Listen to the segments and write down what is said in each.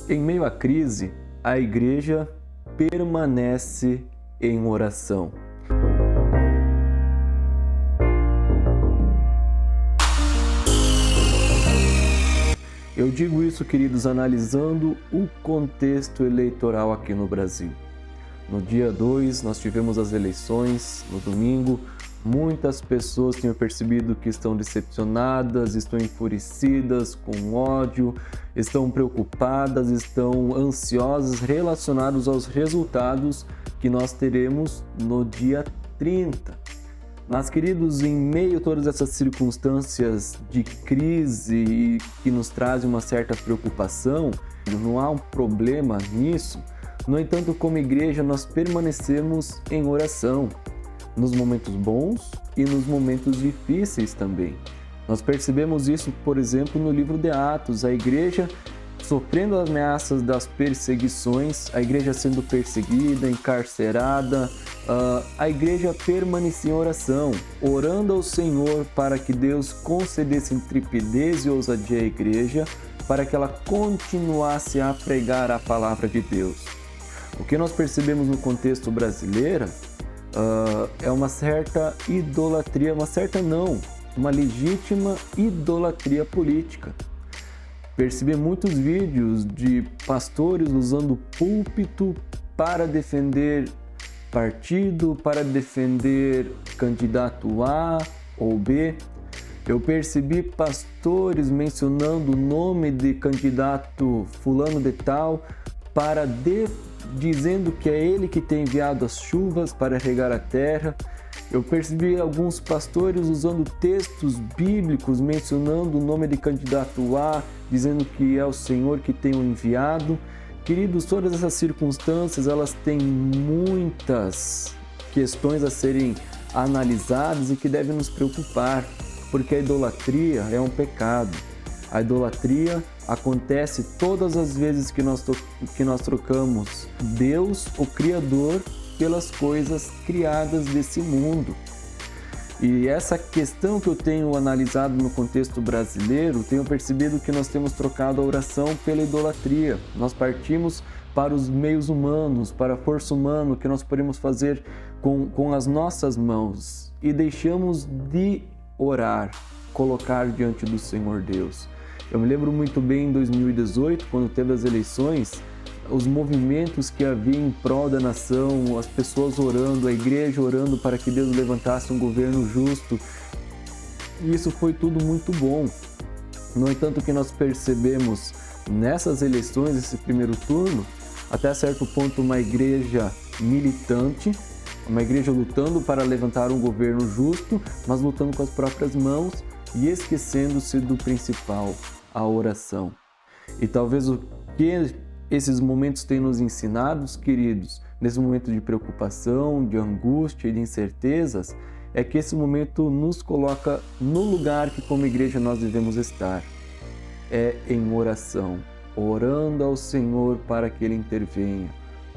Em meio à crise, a igreja permanece em oração. Eu digo isso, queridos, analisando o contexto eleitoral aqui no Brasil. No dia 2, nós tivemos as eleições, no domingo. Muitas pessoas têm percebido que estão decepcionadas, estão enfurecidas, com ódio, estão preocupadas, estão ansiosas relacionados aos resultados que nós teremos no dia 30. Mas, queridos, em meio a todas essas circunstâncias de crise que nos trazem uma certa preocupação, não há um problema nisso. No entanto, como igreja, nós permanecemos em oração, nos momentos bons e nos momentos difíceis também. Nós percebemos isso, por exemplo, no livro de Atos, a igreja sofrendo ameaças das perseguições, a igreja sendo perseguida, encarcerada, a igreja permanecia em oração, orando ao Senhor para que Deus concedesse intrepidez e ousadia à igreja, para que ela continuasse a pregar a palavra de Deus. O que nós percebemos no contexto brasileiro é uma certa idolatria, uma legítima idolatria política. Percebi muitos vídeos de pastores usando o púlpito para defender partido, para defender candidato A ou B. Eu percebi pastores mencionando o nome de candidato fulano de tal dizendo que é ele que tem enviado as chuvas para regar a terra. Eu percebi alguns pastores usando textos bíblicos, mencionando o nome de candidato A, dizendo que é o Senhor que tem o enviado. Queridos, todas essas circunstâncias, elas têm muitas questões a serem analisadas e que devem nos preocupar, porque a idolatria é um pecado. A idolatria acontece todas as vezes que nós trocamos Deus, o Criador, pelas coisas criadas desse mundo. E essa questão que eu tenho analisado no contexto brasileiro, tenho percebido que nós temos trocado a oração pela idolatria. Nós partimos para os meios humanos, para a força humana, que nós podemos fazer com as nossas mãos, e deixamos de orar, colocar diante do Senhor Deus. Eu me lembro muito bem em 2018, quando teve as eleições, os movimentos que havia em prol da nação, as pessoas orando, a igreja orando para que Deus levantasse um governo justo. E isso foi tudo muito bom. No entanto, o que nós percebemos nessas eleições, esse primeiro turno, até certo ponto uma igreja militante, uma igreja lutando para levantar um governo justo, mas lutando com as próprias mãos e esquecendo-se do principal, a oração. E talvez o que esses momentos têm nos ensinado, queridos, nesse momento de preocupação, de angústia e de incertezas, é que esse momento nos coloca no lugar que como igreja nós devemos estar. É em oração, orando ao Senhor para que Ele intervenha,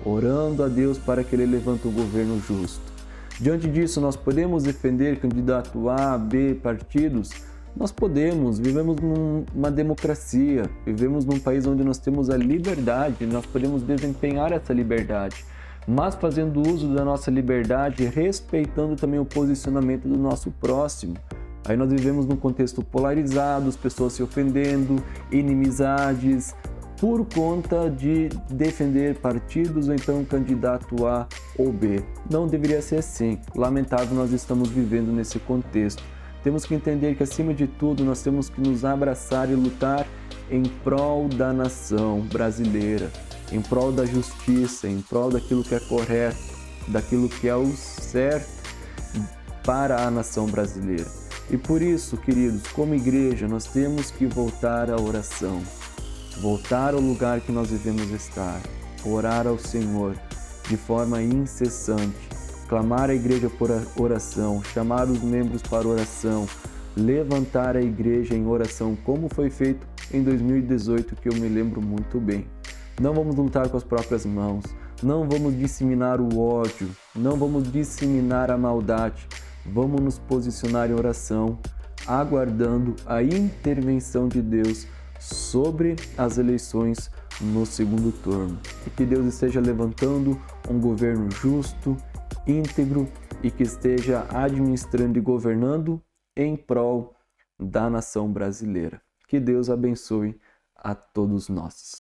orando a Deus para que Ele levante um governo justo. Diante disso, nós podemos defender candidato A, B, partidos? Nós podemos, vivemos numa democracia, vivemos num país onde nós temos a liberdade, nós podemos desempenhar essa liberdade, mas fazendo uso da nossa liberdade, respeitando também o posicionamento do nosso próximo. Aí nós vivemos num contexto polarizado, as pessoas se ofendendo, inimizades, por conta de defender partidos ou então candidato A ou B. Não deveria ser assim. Lamentável, nós estamos vivendo nesse contexto. Temos que entender que, acima de tudo, nós temos que nos abraçar e lutar em prol da nação brasileira, em prol da justiça, em prol daquilo que é correto, daquilo que é o certo para a nação brasileira. E por isso, queridos, como igreja, nós temos que voltar à oração, voltar ao lugar que nós devemos estar, orar ao Senhor de forma incessante, clamar a igreja por oração, chamar os membros para oração, levantar a igreja em oração, como foi feito em 2018, que eu me lembro muito bem. Não vamos lutar com as próprias mãos, não vamos disseminar o ódio, não vamos disseminar a maldade, vamos nos posicionar em oração, aguardando a intervenção de Deus sobre as eleições, no segundo turno. E que Deus esteja levantando um governo justo, íntegro e que esteja administrando e governando em prol da nação brasileira. Que Deus abençoe a todos nós.